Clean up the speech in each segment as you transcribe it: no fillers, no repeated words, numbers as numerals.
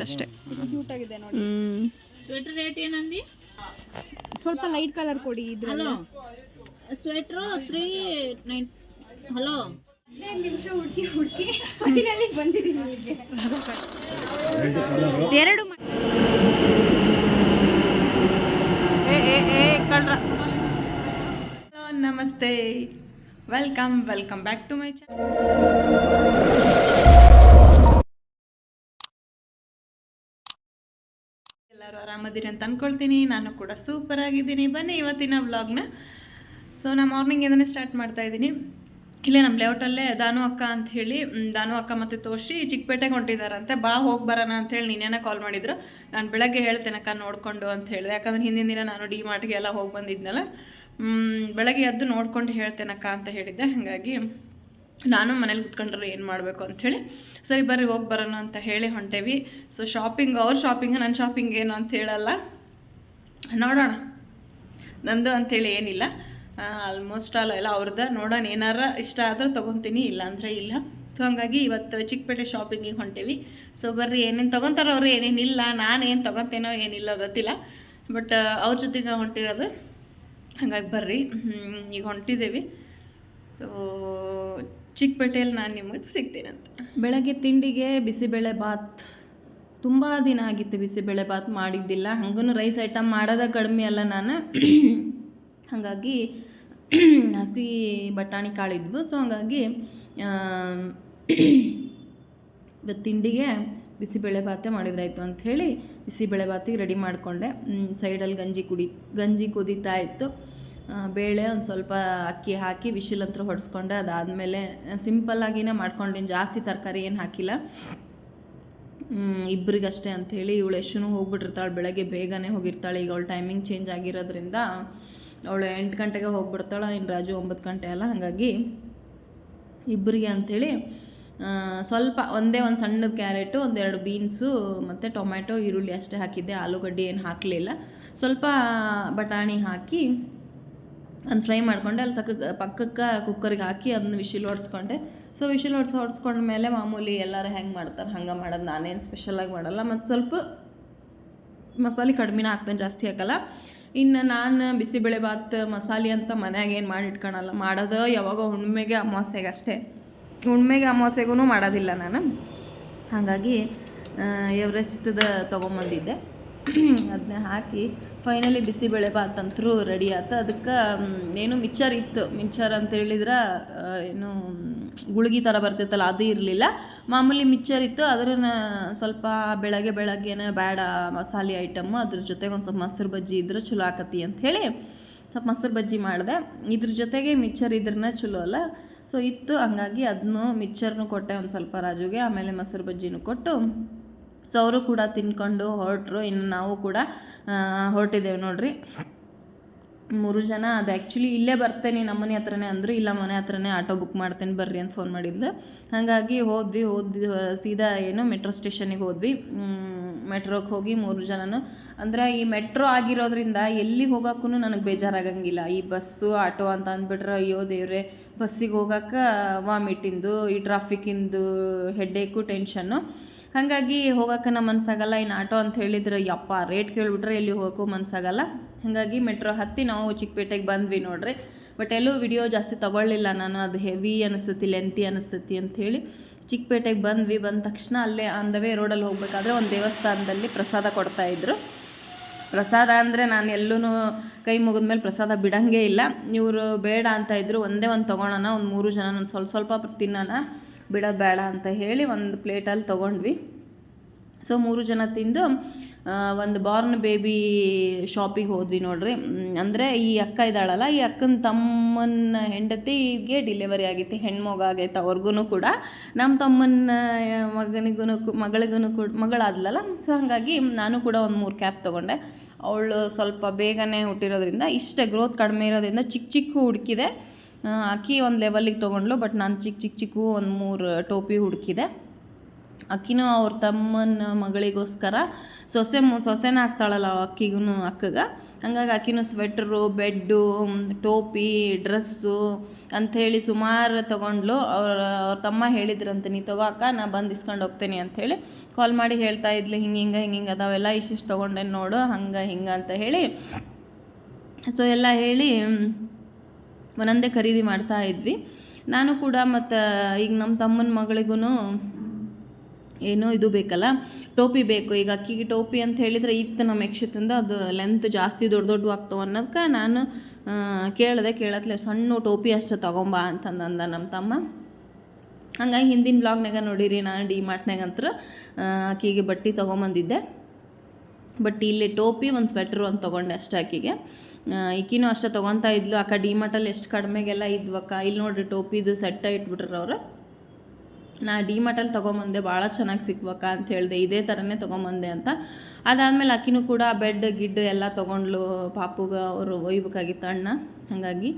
ಅಷ್ಟೇ ಕ್ಯೂಟ್ ಆಗಿದೆ ನೋಡಿ. ಸ್ವೆಟರ್ ರೇಟ್ ಏನಂದಿ? ಸ್ವಲ್ಪ ಲೈಟ್ ಕಲರ್ ಕೊಡಿ ಇದ್ರಲ್ಲ. ಸ್ವೆಟ್ರು 390. ಹಲೋ, 15 ನಿಮಿಷ ಹುಡುಕಿ ಫೈನಲಿ ಬಂದಿದ್ದೀನಿ ಇಲ್ಲಿಗೆ. ಎರಡು ಹಲೋ, ನಮಸ್ತೆ, welcome back to my channel. ಎಲ್ಲರೂ ಆರಾಮದಿರಿ ಅಂತ ಅಂದ್ಕೊಳ್ತೀನಿ. ನಾನು ಕೂಡ ಸೂಪರ್ ಆಗಿದ್ದೀನಿ. ಬನ್ನಿ ಇವತ್ತಿನ ವ್ಲಾಗ್ನ. ಸೊ ನಾನು ಮಾರ್ನಿಂಗ್ ಇದನ್ನೇ ಸ್ಟಾರ್ಟ್ ಮಾಡ್ತಾ ಇದ್ದೀನಿ. ಇಲ್ಲೇ ನಮ್ಮ ಲೇಔಟಲ್ಲೇ ದಾನು ಅಕ್ಕ ಅಂತ ಹೇಳಿ, ದಾನು ಅಕ್ಕ ಮತ್ತು ತೋಷಿ ಚಿಕ್ಕಪೇಟೆಗೆ ಹೊಂಟಿದ್ದಾರಂತೆ. ಬಾ ಹೋಗಿ ಬರೋಣ ಅಂಥೇಳಿ ನಿನ್ನೆನೇ ಕಾಲ್ ಮಾಡಿದ್ರು. ನಾನು ಬೆಳಗ್ಗೆ ಹೇಳ್ತೇನೆ ಅಕ್ಕ ನೋಡಿಕೊಂಡು ಅಂತ ಹೇಳಿದೆ. ಯಾಕಂದ್ರೆ ಹಿಂದಿನ ದಿನ ನಾನು ಡಿ ಮಾರ್ಟ್ಗೆ ಎಲ್ಲ ಹೋಗಿ ಬಂದಿದ್ನಲ್ಲ, ಬೆಳಗ್ಗೆ ಎದ್ದು ನೋಡ್ಕೊಂಡು ಹೇಳ್ತೇನಕ್ಕ ಅಂತ ಹೇಳಿದ್ದೆ. ಹಾಗಾಗಿ ನಾನು ಮನೇಲಿ ಕೂತ್ಕೊಂಡ್ರೆ ಏನು ಮಾಡಬೇಕು ಅಂಥೇಳಿ ಸರಿ ಬರ್ರಿ ಹೋಗಿ ಬರೋಣ ಅಂತ ಹೇಳಿ ಹೊಂಟೇವಿ. ಸೊ ಶಾಪಿಂಗ್, ಅವ್ರ ಶಾಪಿಂಗ್, ನನ್ನ ಶಾಪಿಂಗ್ ಏನು ಅಂತ ಹೇಳಲ್ಲ, ನೋಡೋಣ. ನಂದು ಅಂಥೇಳಿ ಏನಿಲ್ಲ, ಆಲ್ಮೋಸ್ಟ್ ಆಲ್ ಎಲ್ಲ ಅವ್ರದ್ದು. ನೋಡೋಣ, ಏನಾರ ಇಷ್ಟ ಆದರೆ ತೊಗೊತೀನಿ, ಇಲ್ಲ ಅಂದರೆ ಇಲ್ಲ. ಸೊ ಹಂಗಾಗಿ ಇವತ್ತು ಚಿಕ್ಕಪೇಟೆ ಶಾಪಿಂಗಿಗೆ ಹೊಂಟೇವಿ. ಸೊ ಬರ್ರಿ, ಏನೇನು ತೊಗೊತಾರೋ ಅವರು, ಏನೇನಿಲ್ಲ, ನಾನು ಏನು ತೊಗೊತೇನೋ ಏನಿಲ್ಲ ಗೊತ್ತಿಲ್ಲ, ಬಟ್ ಅವ್ರ ಜೊತೆಗೆ ಹೊಂಟಿರೋದು. ಹಾಗಾಗಿ ಬರ್ರಿ, ಈಗ ಹೊಂಟಿದ್ದೇವೆ. ಸೊ ಚಿಕ್ಕಪೇಟೆಯಲ್ಲಿ ನಾನು ನಿಮಗೆ ಸಿಗ್ತೀನಂತ. ಬೆಳಗ್ಗೆ ತಿಂಡಿಗೆ ಬಿಸಿಬೇಳೆ ಬಾತ್. ತುಂಬ ದಿನ ಆಗಿತ್ತು ಬಿಸಿಬೇಳೆ ಬಾತ್ ಮಾಡಿದ್ದಿಲ್ಲ. ಹಂಗೂ ರೈಸ್ ಐಟಮ್ ಮಾಡೋದ ಕಡಿಮೆ ಅಲ್ಲ ನಾನು. ಹಾಗಾಗಿ ಹಸಿ ಬಟಾಣಿ ಕಾಳಿದ್ವು. ಸೊ ಹಾಗಾಗಿ ಇವತ್ತು ತಿಂಡಿಗೆ ಬಿಸಿಬೇಳೆ ಬಾತೆ ಮಾಡಿದ್ರಾಯ್ತು ಅಂಥೇಳಿ ಬಿಸಿಬೇಳೆ ಬಾತಿಗೆ ರೆಡಿ ಮಾಡಿಕೊಂಡೆ. ಸೈಡಲ್ಲಿ ಗಂಜಿ ಕುದೀತಾ ಇತ್ತು. ಬೇಳೆ ಒಂದು ಸ್ವಲ್ಪ ಅಕ್ಕಿ ಹಾಕಿ ವಿಶಿಲ್ ಹತ್ರ ಹೊಡೆಸ್ಕೊಂಡೆ. ಅದಾದಮೇಲೆ ಸಿಂಪಲ್ಲಾಗಿನೇ ಮಾಡ್ಕೊಂಡೇನು, ಜಾಸ್ತಿ ತರಕಾರಿ ಏನು ಹಾಕಿಲ್ಲ, ಇಬ್ಬರಿಗಷ್ಟೇ ಅಂಥೇಳಿ. ಇವಳು ಯಶೂ ಹೋಗ್ಬಿಟ್ಟಿರ್ತಾಳೆ, ಬೆಳಗ್ಗೆ ಬೇಗನೆ ಹೋಗಿರ್ತಾಳೆ. ಈಗ ಅವಳು ಟೈಮಿಂಗ್ ಚೇಂಜ್ ಆಗಿರೋದ್ರಿಂದ ಅವಳು 8 ಗಂಟೆಗೆ ಹೋಗ್ಬಿಡ್ತಾಳೆ, ಇನ್ನು ರಾಜು 9 ಗಂಟೆ ಅಲ್ಲ. ಹಾಗಾಗಿ ಇಬ್ಬರಿಗೆ ಅಂಥೇಳಿ ಸ್ವಲ್ಪ ಒಂದೇ ಒಂದು ಸಣ್ಣದ ಕ್ಯಾರೆಟು, 1-2 ಬೀನ್ಸು ಮತ್ತು ಟೊಮ್ಯಾಟೊ, ಈರುಳ್ಳಿ ಅಷ್ಟೇ ಹಾಕಿದ್ದೆ. ಆಲೂಗಡ್ಡೆ ಏನು ಹಾಕಲಿಲ್ಲ. ಸ್ವಲ್ಪ ಬಟಾಣಿ ಹಾಕಿ ಒಂದು ಫ್ರೈ ಮಾಡಿಕೊಂಡೆ. ಅಲ್ಲಿ ಪಕ್ಕಕ್ಕೆ ಕುಕ್ಕರಿಗೆ ಹಾಕಿ ಅದನ್ನ ವಿಶಿಲ್ ಹೊಡೆಸ್ಕೊಂಡೆ. ಸೊ ವಿಶಿಲ್ ಹೊಡೆಸ್ಕೊಂಡ್ಮೇಲೆ ಮಾಮೂಲಿ ಎಲ್ಲರೂ ಹೆಂಗೆ ಮಾಡ್ತಾರೆ ಹಂಗೆ ಮಾಡೋದು. ನಾನೇನು ಸ್ಪೆಷಲಾಗಿ ಮಾಡಲ್ಲ, ಮತ್ತು ಸ್ವಲ್ಪ ಮಸಾಲೆ ಕಡಿಮೆನ ಹಾಕ್ತೇನೆ, ಜಾಸ್ತಿ ಹಾಕಲ್ಲ. ಇನ್ನು ನಾನು ಬಿಸಿಬೇಳೆ ಬಾತ್ ಮಸಾಲೆ ಅಂತ ಮನ್ಯಾಗ ಏನು ಮಾಡಿ ಇಟ್ಕೊಳಲ್ಲ, ಮಾಡೋದು ಯಾವಾಗ ಹುಣ್ಣಿಮೆಗೆ ಅಮಾವಾಸ್ಯೆಗೆ ಅಷ್ಟೇ. ಹುಣ್ಣಿಮೆಗೆ ಅಮಾವಾಸ್ಯೆಗೂ ಮಾಡೋದಿಲ್ಲ ನಾನು. ಹಾಗಾಗಿ ಎವರೆಸ್ಟ್ದ ತೊಗೊಂಬಂದಿದ್ದೆ, ಅದನ್ನ ಹಾಕಿ ಫೈನಲಿ ಬಿಸಿಬೇಳೆ ಬಾತ್ ಅಂತರೂ ರೆಡಿ ಆಯ್ತು. ಅದಕ್ಕೆ ಏನು ಮಿಕ್ಚರ್ ಇತ್ತು. ಮಿಕ್ಚರ್ ಅಂತ ಹೇಳಿದ್ರೆ ಏನು ಗುಳ್ಗಿ ಥರ ಬರ್ತಿತ್ತಲ್ಲ, ಅದು ಇರಲಿಲ್ಲ. ಮಾಮೂಲಿ ಮಿಕ್ಚರ್ ಇತ್ತು. ಅದನ್ನು ಸ್ವಲ್ಪ ಬೆಳಗ್ಗೆನೇ ಬೇಡ ಮಸಾಲೆ ಐಟಮ್ಮು, ಅದ್ರ ಜೊತೆಗೆ ಒಂದು ಸ್ವಲ್ಪ ಮೊಸರು ಬಜ್ಜಿ ಇದ್ರೆ ಚಲೋ ಆಕತಿ ಅಂಥೇಳಿ ಸ್ವಲ್ಪ ಮೊಸರು ಬಜ್ಜಿ ಮಾಡಿದೆ. ಇದ್ರ ಜೊತೆಗೆ ಮಿಕ್ಚರ್ ಇದ್ರನ್ನ ಚಲೋ ಅಲ್ಲ. ಸೊ ಇತ್ತು, ಹಂಗಾಗಿ ಅದನ್ನು ಮಿಕ್ಚರ್ನು ಕೊಟ್ಟೆ ಒಂದು ಸ್ವಲ್ಪ ರಾಜುಗೆ, ಆಮೇಲೆ ಮೊಸರು ಬಜ್ಜಿನೂ ಕೊಟ್ಟು. ಸೊ ಅವರು ಕೂಡ ತಿನ್ಕೊಂಡು ಹೊರಟರು. ಇನ್ನು ನಾವು ಕೂಡ ಹೊರಟಿದ್ದೇವೆ ನೋಡ್ರಿ, 3 ಜನ. ಅದು ಆ್ಯಕ್ಚುಲಿ ಇಲ್ಲೇ ಬರ್ತೇನೆ ನಮ್ಮನೆ ಹತ್ರನೇ ಅಂದರು. ಇಲ್ಲ, ಮನೆ ಹತ್ರನೇ ಆಟೋ ಬುಕ್ ಮಾಡ್ತೇನೆ ಬರ್ರಿ ಅಂತ ಫೋನ್ ಮಾಡಿದ್ದು. ಹಾಗಾಗಿ ಹೋದ್ವಿ ಸೀದಾ ಏನು ಮೆಟ್ರೋ ಸ್ಟೇಷನಿಗೆ ಹೋದ್ವಿ. ಮೆಟ್ರೋಗೆ ಹೋಗಿ 3 ಜನನು, ಅಂದರೆ ಈ ಮೆಟ್ರೋ ಆಗಿರೋದ್ರಿಂದ ಎಲ್ಲಿ ಹೋಗೋಕ್ಕೂ ನನಗೆ ಬೇಜಾರಾಗಂಗಿಲ್ಲ. ಈ ಬಸ್ಸು ಆಟೋ ಅಂತ ಅಂದ್ಬಿಟ್ರೆ ಅಯ್ಯೋ ದೇವ್ರೆ, ಬಸ್ಸಿಗೆ ಹೋಗೋಕೆ ವಾಮಿಟಿಂದು, ಈ ಟ್ರಾಫಿಕ್ಕಿಂದು ಹೆಡ್ಡೇಕು, ಟೆನ್ಷನ್ನು. ಹಾಗಾಗಿ ಹೋಗೋಕೆ ನಮ್ಮ ಮನಸ್ಸಾಗಲ್ಲ. ಇನ್ನು ಆಟೋ ಅಂತ ಹೇಳಿದ್ರೆ ಯಪ್ಪ ರೇಟ್ ಕೇಳಿಬಿಟ್ರೆ ಎಲ್ಲಿ ಹೋಗೋಕ್ಕೂ ಮನಸ್ಸಾಗಲ್ಲ. ಹಾಗಾಗಿ ಮೆಟ್ರೋ ಹತ್ತಿ ನಾವು ಚಿಕ್ಕಪೇಟೆಗೆ ಬಂದ್ವಿ ನೋಡ್ರಿ. ಬಟ್ ಎಲ್ಲೂ ವಿಡಿಯೋ ಜಾಸ್ತಿ ತೊಗೊಳ್ಳಿಲ್ಲ ನಾನು, ಅದು ಹೆವಿ ಅನಿಸ್ತತಿ, ಲೆಂತಿ ಅನಿಸ್ತತಿ ಅಂಥೇಳಿ. ಚಿಕ್ಕಪೇಟೆಗೆ ಬಂದ್ವಿ. ಬಂದ ತಕ್ಷಣ ಅಲ್ಲೇ ಆನ್ ದ ವೇ ರೋಡಲ್ಲಿ ಹೋಗ್ಬೇಕಾದ್ರೆ ಒಂದು ದೇವಸ್ಥಾನದಲ್ಲಿ ಪ್ರಸಾದ ಕೊಡ್ತಾಯಿದ್ರು. ಪ್ರಸಾದ ಅಂದರೆ ನಾನು ಎಲ್ಲೂ ಕೈ ಮುಗಿದ್ಮೇಲೆ ಪ್ರಸಾದ ಬಿಡೋಂಗೇ ಇಲ್ಲ. ಇವರು ಬೇಡ ಅಂತ ಇದ್ದರು, ಒಂದೇ ಒಂದು ತೊಗೊಳೋಣ, ಒಂದು 3 ಜನ ಒಂದು ಸ್ವಲ್ಪ ತಿನ್ನೋಣ, ಬಿಡೋದು ಬೇಡ ಅಂತ ಹೇಳಿ ಒಂದು ಪ್ಲೇಟಲ್ಲಿ ತೊಗೊಂಡ್ವಿ. ಸೊ 3 ಜನ ತಿಂದು ಒಂದು ಬಾರ್ನ್ ಬೇಬಿ ಶಾಪಿಗೆ ಹೋದ್ವಿ ನೋಡ್ರಿ. ಅಂದರೆ ಈ ಅಕ್ಕ ಇದ್ದಾಳಲ್ಲ, ಈ ಅಕ್ಕನ ತಮ್ಮನ ಹೆಂಡತಿಗೆ ಡಿಲಿವರಿ ಆಗಿತ್ತು, ಹೆಣ್ಮಗು ಆಗೈತೆ ಅವ್ರಿಗೂ ಕೂಡ. ನಮ್ಮ ತಮ್ಮನ ಮಗಳಾದ್ಲಲ್ಲ. ಸೊ ಹಾಗಾಗಿ ನಾನು ಕೂಡ ಒಂದು 3 ಕ್ಯಾಪ್ ತೊಗೊಂಡೆ. ಅವಳು ಸ್ವಲ್ಪ ಬೇಗನೆ ಹುಟ್ಟಿರೋದ್ರಿಂದ, ಇಷ್ಟೇ ಗ್ರೋತ್ ಕಡಿಮೆ ಇರೋದ್ರಿಂದ ಚಿಕ್ಕ ಹುಡುಕಿದೆ. ಅಕ್ಕಿ ಒಂದು ಲೆವೆಲಿಗೆ ತೊಗೊಂಡ್ಲು, ಬಟ್ ನಾನು ಚಿಕ್ಕ ಒಂದು 3 ಟೋಪಿ ಹುಡುಕಿದೆ. ಅಕ್ಕಿನೂ ಅವ್ರ ತಮ್ಮನ ಮಗಳಿಗೋಸ್ಕರ ಸೊಸೆನ ಆಗ್ತಾಳಲ್ಲ ಅಕ್ಕಿಗೂ ಅಕ್ಕಗೆ, ಹಂಗಾಗಿ ಅಕ್ಕಿನೂ ಸ್ವೆಟ್ರು, ಬೆಡ್ಡು, ಟೋಪಿ, ಡ್ರೆಸ್ಸು ಅಂಥೇಳಿ ಸುಮಾರು ತೊಗೊಂಡ್ಲು. ಅವ್ರ ತಮ್ಮ ಹೇಳಿದ್ರಂತೆ, ನೀ ತಗೋ ಅಕ್ಕ, ನಾ ಬಂದು ಇಸ್ಕೊಂಡು ಹೋಗ್ತೇನೆ ಅಂಥೇಳಿ ಕಾಲ್ ಮಾಡಿ ಹೇಳ್ತಾ ಇದ್ಲು, ಹಿಂಗೆ ಅದಾವೆಲ್ಲ ಇಷ್ಟಿಷ್ಟು ತೊಗೊಂಡೇನು ನೋಡು, ಹಿಂಗೆ ಅಂತ ಹೇಳಿ. ಸೊ ಎಲ್ಲ ಹೇಳಿ ಒಂದೊಂದೇ ಖರೀದಿ ಮಾಡ್ತಾ ಇದ್ವಿ. ನಾನು ಕೂಡ ಮತ್ತು ಈಗ ನಮ್ಮ ತಮ್ಮನ ಮಗಳಿಗೂ ಏನೋ ಇದು ಬೇಕಲ್ಲ, ಟೋಪಿ ಬೇಕು. ಈಗ ಅಕ್ಕಿಗೆ ಟೋಪಿ ಅಂತ ಹೇಳಿದರೆ ಇತ್ತು ನಮ್ಮ ಯಕ್ಷತಿಂದ, ಅದು ಲೆಂತ್ ಜಾಸ್ತಿ ದೊಡ್ಡ ಆಗ್ತಾವೆ ಅನ್ನೋದಕ್ಕೆ ನಾನು ಕೇಳತ್ಲೆ ಸಣ್ಣ ಟೋಪಿ ಅಷ್ಟು ತೊಗೊಂಬಾ ಅಂತಂದ ನಮ್ಮ ತಮ್ಮ. ಹಂಗಾಗಿ ಹಿಂದಿನ ಬ್ಲಾಗ್ನಾಗ ನೋಡಿರಿ, ನಾನು ಡಿಮಾರ್ಟ್ನಾಗಂತ್ರ ಅಕ್ಕಿಗೆ ಬಟ್ಟೆ ತೊಗೊಂಬಂದಿದ್ದೆ. ಬಟ್ ಇಲ್ಲಿ ಟೋಪಿ, ಒಂದು ಸ್ವೆಟ್ರು ಅಂತ ತೊಗೊಂಡೆ ಅಷ್ಟೇ ಆಕಿಗೆ. ಈಕಿನೂ ಅಷ್ಟೇ ತೊಗೊತಾ ಇದ್ಲು. ಅಕ್ಕ ಡಿಮಾರ್ಟಲ್ಲಿ ಎಷ್ಟು ಕಡಿಮೆಗೆಲ್ಲ ಇದ್ವಕ್ಕ, ಇಲ್ಲಿ ನೋಡಿರಿ ಟೋಪಿದು ಸೆಟ್ಟ ಇಟ್ಬಿಟ್ರು ಅವರು. ನಾ ಡಿಮಾರ್ಟಲ್ಲಿ ತೊಗೊಂಬಂದೆ, ಭಾಳ ಚೆನ್ನಾಗಿ ಸಿಕ್ವಕ್ಕ ಅಂತ ಹೇಳಿದೆ, ಇದೇ ಥರನೇ ತೊಗೊಂಬಂದೆ ಅಂತ. ಅದಾದಮೇಲೆ ಅಕ್ಕಿನೂ ಕೂಡ ಬೆಡ್ ಗಿಡ್ಡು ಎಲ್ಲ ತೊಗೊಂಡ್ಲು, ಪಾಪುಗೆ ಅವರು ಒಯ್ಬೇಕಾಗಿತ್ತು ಅಣ್ಣ. ಹಾಗಾಗಿ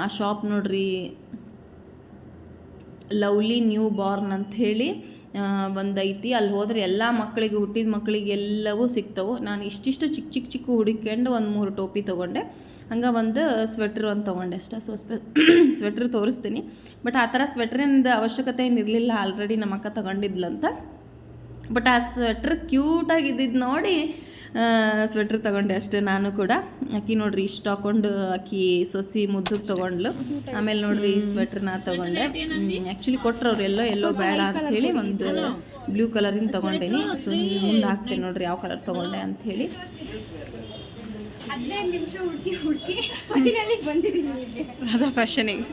ಆ ಶಾಪ್ ನೋಡ್ರಿ, ಲವ್ಲಿ ನ್ಯೂ ಬಾರ್ನ್ ಅಂಥೇಳಿ ಒಂದೈತಿ. ಅಲ್ಲಿ ಹೋದರೆ ಎಲ್ಲ ಮಕ್ಕಳಿಗೆ, ಹುಟ್ಟಿದ ಮಕ್ಕಳಿಗೆ ಎಲ್ಲವೂ ಸಿಗ್ತವೆ. ನಾನು ಇಷ್ಟಿಷ್ಟು ಚಿಕ್ಕ ಹುಡುಕೊಂಡು ಒಂದು 3 ಟೋಪಿ ತೊಗೊಂಡೆ. ಹಂಗೆ ಒಂದು ಸ್ವೆಟ್ರು ಅಂತ ತೊಗೊಂಡೆ ಅಷ್ಟೇ. ಸೊ ಸ್ವೆಟ್ರ್ ತೋರಿಸ್ತೀನಿ. ಬಟ್ ಆ ಥರ ಸ್ವೆಟ್ರಿನ ಅವಶ್ಯಕತೆ ಏನಿರಲಿಲ್ಲ, ಆಲ್ರೆಡಿ ನಮ್ಮ ಅಕ್ಕ ತೊಗೊಂಡಿದ್ಲಂತ. ಬಟ್ ಆ ಸ್ವೆಟ್ರ್ ಕ್ಯೂಟಾಗಿದ್ದಿದ್ದು ನೋಡಿ ಸ್ವೆಟ್ರ್ ತೊಗೊಂಡೆ ಅಷ್ಟೇ ನಾನು ಕೂಡ. ಅಕ್ಕಿ ನೋಡ್ರಿ ಇಷ್ಟು ಹಾಕೊಂಡು ಅಕ್ಕಿ ಸೊಸಿ ಮುದ್ದಕ್ಕೆ ತೊಗೊಂಡ್ಲು. ಆಮೇಲೆ ನೋಡ್ರಿ ಈ ಸ್ವೆಟ್ರನ್ನ ತೊಗೊಂಡೆ. ಆ್ಯಕ್ಚುಲಿ ಕೊಟ್ಟರು ಅವ್ರು ಎಲ್ಲೋ ಬೇಡ ಅಂಥೇಳಿ ಒಂದು ಬ್ಲೂ ಕಲರಿನ ತೊಗೊಂಡೇನಿ. ಸೊ ಹಿಂಗೆ ಮುಂದೆ ಹಾಕ್ತೇನೆ ನೋಡ್ರಿ ಯಾವ ಕಲರ್ ತೊಗೊಂಡೆ ಅಂಥೇಳಿ. 15 ನಿಮಿಷ ಹುಡುಕಿ ಫೈನಲಿ ಬಂದಿದ್ದೀನಿ ರಾಧಾ ಫ್ಯಾಷನಿಗೆ.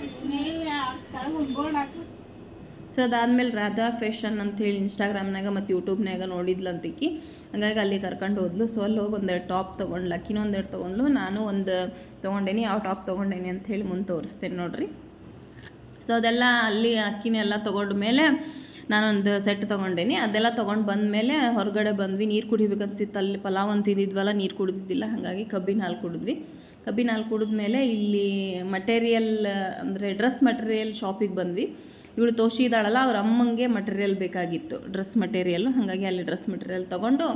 ಸೊ ಅದಾದಮೇಲೆ ರಾಧಾ ಫ್ಯಾಷನ್ ಅಂಥೇಳಿ ಇನ್ಸ್ಟಾಗ್ರಾಮ್ನಾಗ ಮತ್ತು ಯೂಟ್ಯೂಬ್ನಾಗ ನೋಡಿದ್ಲಂತಿಕ್ಕಿ. ಹಾಗಾಗಿ ಅಲ್ಲಿ ಕರ್ಕೊಂಡು ಹೋದ್ಲು. ಸೊ ಅಲ್ಲಿ ಹೋಗಿ 1-2 ಟಾಪ್ ತೊಗೊಂಡ್ಲು, ಅಕ್ಕಿನೂ 1-2 ತೊಗೊಂಡ್ಲು, ನಾನು ಒಂದು ತೊಗೊಂಡೇನಿ. ಯಾವ ಟಾಪ್ ತೊಗೊಂಡೇನಿ ಅಂಥೇಳಿ ಮುಂದೆ ತೋರಿಸ್ತೇನೆ ನೋಡಿರಿ. ಸೊ ಅದೆಲ್ಲ ಅಲ್ಲಿ ಅಕ್ಕಿನೆಲ್ಲ ತೊಗೊಂಡ್ಮೇಲೆ ನಾನೊಂದು ಸೆಟ್ ತೊಗೊಂಡೇನಿ. ಅದೆಲ್ಲ ತೊಗೊಂಡು ಬಂದಮೇಲೆ ಹೊರಗಡೆ ಬಂದ್ವಿ. ನೀರು ಕುಡಿಬೇಕನ್ಸಿತ್ತು. ಅಲ್ಲಿ ಪಲಾವ್ ಅಂತ ತಿಂದಿದ್ವಲ್ಲ, ನೀರು ಕುಡಿದಿದ್ದಿಲ್ಲ, ಹಾಗಾಗಿ ಕಬ್ಬಿನ ಹಾಲು ಕುಡಿದ್ವಿ. ಕಬ್ಬಿನ ಹಾಲು ಕುಡಿದ್ಮೇಲೆ ಇಲ್ಲಿ ಮಟೀರಿಯಲ್ ಅಂದರೆ ಡ್ರೆಸ್ ಮಟೀರಿಯಲ್ ಶಾಪಿಗೆ ಬಂದ್ವಿ. ಇವಳು ತೋಷಿದಾಳಲ್ಲ, ಅವ್ರ ಅಮ್ಮಂಗೆ ಮಟೀರಿಯಲ್ ಬೇಕಾಗಿತ್ತು, ಡ್ರೆಸ್ ಮಟೀರಿಯಲ್ಲು. ಹಾಗಾಗಿ ಅಲ್ಲಿ ಡ್ರೆಸ್ ಮಟೀರಿಯಲ್ ತೊಗೊಂಡು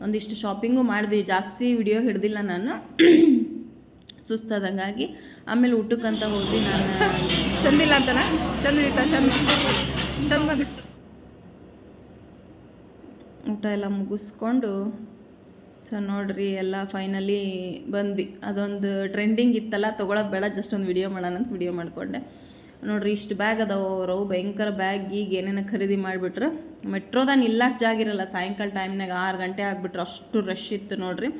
ಒಂದಿಷ್ಟು ಶಾಪಿಂಗು ಮಾಡಿದ್ವಿ. ಜಾಸ್ತಿ ವಿಡಿಯೋ ಹಿಡ್ದಿಲ್ಲ ನಾನು, ಸುಸ್ತಾದಂಗಾಗಿ. ಆಮೇಲೆ ಊಟಕ್ಕಂತ ಹೋದ್ವಿ. ನಾನು ಚಂದಿಲ್ಲ ಅಂತನ ಚಂದ ಬಂದಿತ್ತು. ಊಟ ಎಲ್ಲ ಮುಗಿಸ್ಕೊಂಡು ಸೊ ನೋಡ್ರಿ ಎಲ್ಲ ಫೈನಲಿ ಬಂದ್ವಿ. ಅದೊಂದು ಟ್ರೆಂಡಿಂಗ್ ಇತ್ತಲ್ಲ, ತೊಗೊಳೋದು ಬೇಡ, ಜಸ್ಟ್ ಒಂದು ವಿಡಿಯೋ ಮಾಡೋಣ ಅಂತ ವಿಡಿಯೋ ಮಾಡಿಕೊಂಡೆ. ನೋಡ್ರಿ ಇಷ್ಟು ಬ್ಯಾಗ್ ಅದಾವೆ ಅವ್ರವು, ಭಯಂಕರ ಬ್ಯಾಗ್. ಈಗ ಏನೇನೋ ಖರೀದಿ ಮಾಡಿಬಿಟ್ರು. ಮೆಟ್ರೋದಾಗ ನಿಲ್ಲಕ್ಕೆ ಜಾಗಿರಲ್ಲ, ಸಾಯಂಕಾಲ ಟೈಮ್ನಾಗ 6 ಗಂಟೆ ಆಗಿಬಿಟ್ರು, ಅಷ್ಟು ರಶ್ ಇತ್ತು ನೋಡ್ರಿ.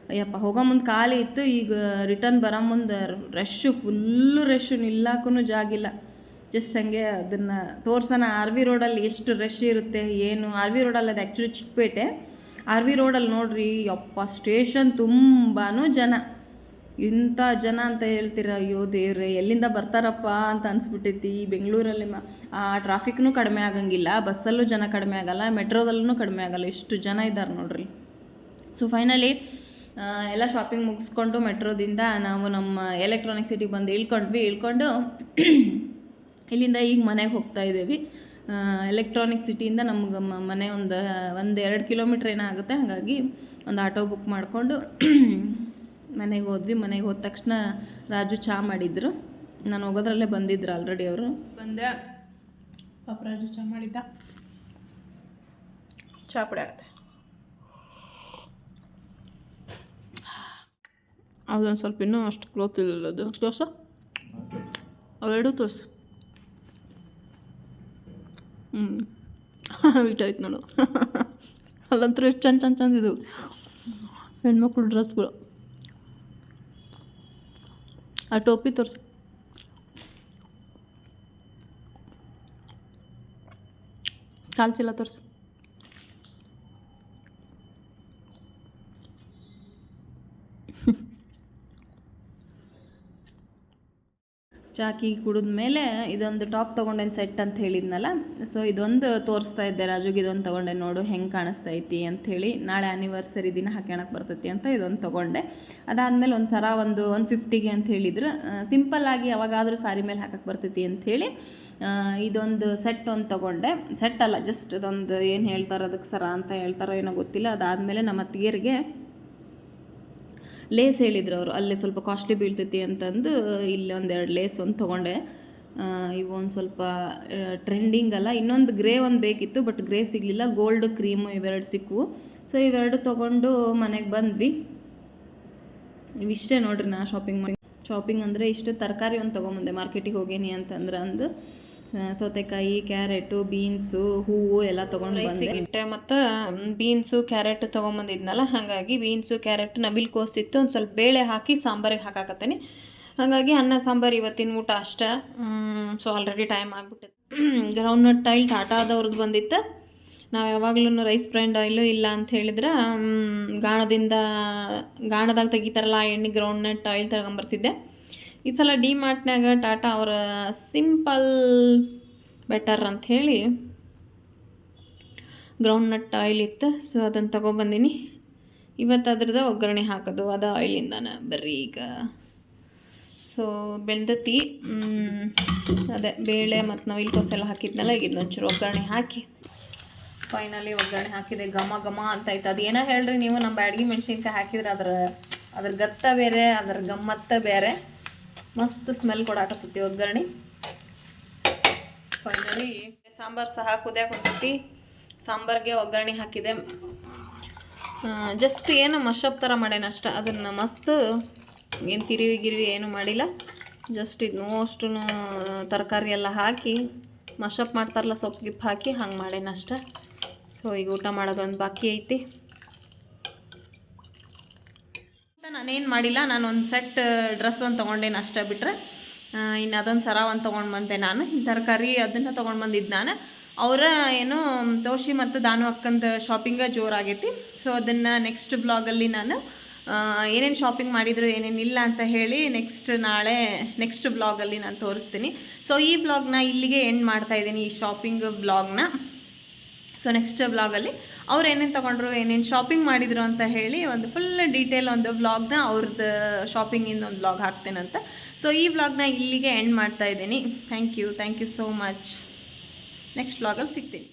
ಅಯ್ಯಪ್ಪ, ಹೋಗೋ ಮುಂದೆ ಖಾಲಿ ಇತ್ತು, ಈಗ ರಿಟರ್ನ್ ಬರೋ ಮುಂದೆ ಫುಲ್ಲು ರಶ್ಶು, ನಿಲ್ಲಕ್ಕೂ ಜಾಗಿಲ್ಲ. ಜಸ್ಟ್ ಹಂಗೆ ಅದನ್ನು ತೋರ್ಸೋಣ. RV ರೋಡಲ್ಲಿ ಎಷ್ಟು ರಶ್ ಇರುತ್ತೆ ಏನು. RV ರೋಡಲ್ಲಿ ಅದು ಆ್ಯಕ್ಚುಲಿ ಚಿಕ್ಕಪೇಟೆ. RV ರೋಡಲ್ಲಿ ನೋಡ್ರಿ ಯಪ್ಪ, ಸ್ಟೇಷನ್ ತುಂಬಾ ಜನ. ಇಂಥ ಜನ ಅಂತ ಹೇಳ್ತೀರ, ಅಯ್ಯೋ ದೇವ್ರೆ, ಎಲ್ಲಿಂದ ಬರ್ತಾರಪ್ಪ ಅಂತ ಅನಿಸ್ಬಿಟ್ಟೈತಿ. ಬೆಂಗಳೂರಲ್ಲಿ ಟ್ರಾಫಿಕ್ನೂ ಕಡಿಮೆ ಆಗಂಗಿಲ್ಲ, ಬಸ್ಸಲ್ಲೂ ಜನ ಕಡಿಮೆ ಆಗಲ್ಲ, ಮೆಟ್ರೋದಲ್ಲೂ ಕಡಿಮೆ ಆಗಲ್ಲ, ಎಷ್ಟು ಜನ ಇದ್ದಾರೆ ನೋಡ್ರಿ. ಸೊ ಫೈನಲಿ ಎಲ್ಲ ಶಾಪಿಂಗ್ ಮುಗಿಸ್ಕೊಂಡು ಮೆಟ್ರೋದಿಂದ ನಾವು ನಮ್ಮ ಎಲೆಕ್ಟ್ರಾನಿಕ್ ಸಿಟಿಗೆ ಬಂದು ಇಳ್ಕೊಂಡು ಇಲ್ಲಿಂದ ಈಗ ಮನೆಗೆ ಹೋಗ್ತಾ ಇದ್ದೀವಿ. ಎಲೆಕ್ಟ್ರಾನಿಕ್ ಸಿಟಿಯಿಂದ ನಮ್ಗೆ ಮನೆ ಒಂದು 2 ಕಿಲೋಮೀಟ್ರ್ ಏನೋ ಆಗುತ್ತೆ. ಹಾಗಾಗಿ ಒಂದು ಆಟೋ ಬುಕ್ ಮಾಡಿಕೊಂಡು ಮನೆಗೆ ಹೋದ್ವಿ. ಮನೆಗೆ ಹೋದ ತಕ್ಷಣ ರಾಜು ಚಹಾ ಮಾಡಿದ್ರು. ನಾನು ಹೋಗೋದ್ರಲ್ಲೇ ಬಂದಿದ್ರು ಆಲ್ರೆಡಿ ಅವರು. ಬಂದೆ, ಪಾಪ ರಾಜು ಚಹಾ ಮಾಡಿದ್ದ. ಚಹಾ ಪುಡಿ ಆಗುತ್ತೆ. ಅದೊಂದು ಸ್ವಲ್ಪ ಇನ್ನೂ ಅಷ್ಟು ಕ್ಲೋತ್ ಇಲ್ಲ, ಅದು ತೋರ್ಸು, ಅವೆರಡೂ ತೋರಿಸು. ಇಟ್ಟಾಯ್ತು ನೋಡು. ಅಲ್ಲಂತೂ ಎಷ್ಟು ಚಂದ ಇದು ಹೆಣ್ಮಕ್ಳು ಡ್ರೆಸ್ಗಳು. ಆ ಟೋಪಿ ತೋರಿಸು. ಕಾಲು ಚೀಲ ತೋರಿಸು. ಚಾಕಿ ಕುಡಿದ್ಮೇಲೆ ಇದೊಂದು ಟಾಪ್ ತೊಗೊಂಡೇನು ಸೆಟ್ ಅಂತ ಹೇಳಿದ್ನಲ್ಲ, ಸೊ ಇದೊಂದು ತೋರಿಸ್ತಾ ಇದ್ದೆ ರಾಜುಗೆ, ಇದೊಂದು ತೊಗೊಂಡೆ ನೋಡು ಹೆಂಗೆ ಕಾಣಿಸ್ತೈತಿ ಅಂಥೇಳಿ, ನಾಳೆ ಆ್ಯನಿವರ್ಸರಿ ದಿನ ಹಾಕ್ಯಣಕ್ಕೆ ಬರ್ತೈತಿ ಅಂತ ಇದೊಂದು ತೊಗೊಂಡೆ. ಅದಾದಮೇಲೆ ಒಂದು ಸರ ಒಂದು 150ಗೆ ಅಂತ ಹೇಳಿದ್ರು, ಸಿಂಪಲ್ಲಾಗಿ ಯಾವಾಗಾದರೂ ಸಾರಿ ಮೇಲೆ ಹಾಕಕ್ಕೆ ಬರ್ತೈತಿ ಅಂಥೇಳಿ ಇದೊಂದು ಸೆಟ್ ಒಂದು ತೊಗೊಂಡೆ. ಸೆಟ್ ಅಲ್ಲ, ಜಸ್ಟ್ ಇದೊಂದು ಏನು ಹೇಳ್ತಾರೆ ಅದಕ್ಕೆ ಸರ ಅಂತ ಹೇಳ್ತಾರೋ ಏನೋ ಗೊತ್ತಿಲ್ಲ. ಅದಾದಮೇಲೆ ನಮ್ಮ ಅತ್ತಿಗೆರಿಗೆ ಲೇಸ್ ಹೇಳಿದ್ರು ಅವರು, ಅಲ್ಲೇ ಸ್ವಲ್ಪ ಕಾಸ್ಟ್ಲಿ ಬೀಳ್ತೈತಿ ಅಂತಂದು ಇಲ್ಲಿ ಒಂದೆರಡು ಲೇಸ್ ಒಂದು ತೊಗೊಂಡೆ. ಇವು ಒಂದು ಸ್ವಲ್ಪ ಟ್ರೆಂಡಿಂಗ್ ಅಲ್ಲ, ಇನ್ನೊಂದು ಗ್ರೇ ಒಂದು ಬೇಕಿತ್ತು, ಬಟ್ ಗ್ರೇ ಸಿಗಲಿಲ್ಲ, ಗೋಲ್ಡ್ ಕ್ರೀಮು ಇವೆರಡು ಸಿಕ್ಕವು. ಸೊ ಇವೆರಡು ತೊಗೊಂಡು ಮನೆಗೆ ಬಂದ್ವಿ. ಇವಿಷ್ಟೇ ನೋಡ್ರಿ ನಾ ಶಾಪಿಂಗ್ ಅಂದರೆ ಇಷ್ಟು. ತರಕಾರಿ ಒಂದು ತೊಗೊಂಬಂದೆ ಮಾರ್ಕೆಟಿಗೆ ಹೋಗೇನಿ ಅಂತಂದ್ರೆ, ಅಂದು ಸೌತೆಕಾಯಿ, ಕ್ಯಾರೆಟು, ಬೀನ್ಸು, ಹೂವು ಎಲ್ಲ ತೊಗೊಂಡು ಬಂದೆ. ಮತ್ತು ಬೀನ್ಸು ಕ್ಯಾರೆಟ್ ತೊಗೊಂಬಂದಿದ್ನಲ್ಲ, ಹಾಗಾಗಿ ಬೀನ್ಸು ಕ್ಯಾರೆಟ್ ನವಿಲು ಕೋಸಿತ್ತು, ಒಂದು ಸ್ವಲ್ಪ ಬೇಳೆ ಹಾಕಿ ಸಾಂಬಾರಿಗೆ ಹಾಕಾಕತ್ತೀನಿ. ಹಾಗಾಗಿ ಅನ್ನ ಸಾಂಬಾರು ಇವತ್ತಿನ ಊಟ ಅಷ್ಟೇ. ಸೊ ಆಲ್ರೆಡಿ ಟೈಮ್ ಆಗಿಬಿಟ್ಟಿತ್ತು. ಗ್ರೌಂಡ್ನಟ್ ಆಯಿಲ್ ಟಾಟಾದವ್ರದ್ದು ಬಂದಿತ್ತು. ನಾವು ಯಾವಾಗ್ಲೂ ರೈಸ್ ಬ್ರ್ಯಾಂಡ್ ಆಯಿಲು ಇಲ್ಲ ಅಂತ ಹೇಳಿದ್ರೆ ಗಾಣದಾಗ ತೆಗಿತಾರಲ್ಲ ಆ ಎಣ್ಣೆ ಗ್ರೌಂಡ್ನಟ್ ಆಯಿಲ್ ತಗೊಂಬರ್ತಿದ್ದೆ. ಈ ಸಲ ಡಿ ಮಾರ್ಟ್ನಾಗ ಟಾಟಾ ಅವರ ಸಿಂಪಲ್ ಬೆಟರ್ ಅಂಥೇಳಿ ಗ್ರೌಂಡ್ನಟ್ ಆಯಿಲ್ ಇತ್ತು. ಸೊ ಅದನ್ನು ತೊಗೊಬಂದೀನಿ. ಇವತ್ತು ಅದ್ರದ್ದು ಒಗ್ಗರಣೆ ಹಾಕೋದು ಅದು ಆಯಿಲಿಂದಾನ ಬರ್ರಿ ಈಗ. ಸೊ ಬೆಂದತಿ ಅದೇ ಬೇಳೆ ಮತ್ತು ನವಿಲು ಕೋಸೆಲ್ಲ ಹಾಕಿದ್ನಲ್ಲ, ಈಗ ಇದನ್ನೊಂಚೂರು ಒಗ್ಗರಣೆ ಹಾಕಿ ಫೈನಲಿ ಒಗ್ಗರಣೆ ಹಾಕಿದೆ. ಘಮ ಘಮ ಅಂತ ಆಯ್ತು. ಅದೇನೋ ಹೇಳ್ರಿ ನೀವು, ನಮ್ಮ ಬ್ಯಾಡಗಿ ಮೆಣಸಿನ್ಕಾಯಿ ಹಾಕಿದ್ರೆ ಅದ್ರ ಗತ್ತ ಬೇರೆ, ಅದ್ರ ಗಮ್ಮತ್ತ ಬೇರೆ, ಮಸ್ತ್ ಸ್ಮೆಲ್ ಕೊಡಾಕತ್ತೈತಿ ಒಗ್ಗರಣೆ. ಫೈನಲಿ ಸಾಂಬಾರು ಸಹ ಕುದಿಯಾಕ ಕುಂತೈತಿ. ಸಾಂಬಾರಿಗೆ ಒಗ್ಗರಣೆ ಹಾಕಿದೆ. ಜಸ್ಟ್ ಏನು ಮಶಪ್ ಥರ ಮಾಡೇನ ಅಷ್ಟ, ಅದನ್ನು ಮಸ್ತ್ ಏನು ತಿರುವಿ ಏನು ಮಾಡಿಲ್ಲ. ಜಸ್ಟ್ ಇದನ್ನು ಅಷ್ಟು ತರಕಾರಿ ಎಲ್ಲ ಹಾಕಿ ಮಶಪ್ ಮಾಡ್ತಾರಲ್ಲ, ಸೊಪ್ಪು ಗಿಪ್ಪು ಹಾಕಿ ಹಂಗೆ ಮಾಡೇನ ಅಷ್ಟ. ಸೊ ಈಗ ಊಟ ಮಾಡೋದೊಂದು ಬಾಕಿ ಐತಿ. ನಾನೇನು ಮಾಡಿಲ್ಲ, ನಾನು ಒಂದು ಸೆಟ್ ಡ್ರೆಸ್ ಒಂದು ತೊಗೊಂಡೇನು ಅಷ್ಟೇ, ಬಿಟ್ಟರೆ ಇನ್ನು ಅದೊಂದು ಸರ ಒಂದು ತೊಗೊಂಡು ಬಂದೆ ನಾನು. ತರಕಾರಿ ಅದನ್ನು ತೊಗೊಂಡು ಬಂದಿದ್ದು ನಾನು. ಅವರ ಏನು ತೋಷಿ ಮತ್ತು ದಾನು ಅಕ್ಕಂದು ಶಾಪಿಂಗ ಜೋರಾಗೈತಿ. ಸೊ ಅದನ್ನು ನೆಕ್ಸ್ಟ್ ಬ್ಲಾಗಲ್ಲಿ ನಾನು ಏನೇನು ಶಾಪಿಂಗ್ ಮಾಡಿದ್ರು ಏನೇನಿಲ್ಲ ಅಂತ ಹೇಳಿ ನೆಕ್ಸ್ಟ್ ಬ್ಲಾಗಲ್ಲಿ ನಾನು ತೋರಿಸ್ತೀನಿ. ಸೊ ಈ ಬ್ಲಾಗ್ನ ಇಲ್ಲಿಗೆ ಎಂಡ್ ಮಾಡ್ತಾಯಿದ್ದೀನಿ, ಈ ಶಾಪಿಂಗ್ ಬ್ಲಾಗ್ನ. ಸೊ ನೆಕ್ಸ್ಟ್ ಬ್ಲಾಗಲ್ಲಿ ಅವ್ರು ಏನೇನು ತೊಗೊಂಡ್ರು, ಏನೇನು ಶಾಪಿಂಗ್ ಮಾಡಿದರು ಅಂತ ಹೇಳಿ ಒಂದು ಫುಲ್ ಡೀಟೇಲ್ ಒಂದು ವ್ಲಾಗ್ನ, ಅವ್ರದ್ದು ಶಾಪಿಂಗಿಂದ ಒಂದು ವ್ಲಾಗ್ ಹಾಕ್ತೇನಂತ. ಸೊ ಈ ವ್ಲಾಗ್ನ ಇಲ್ಲಿಗೆ ಎಂಡ್ ಮಾಡ್ತಾಯಿದ್ದೀನಿ. Thank you so much. Next ವ್ಲಾಗಲ್ಲಿ ಸಿಗ್ತೀನಿ.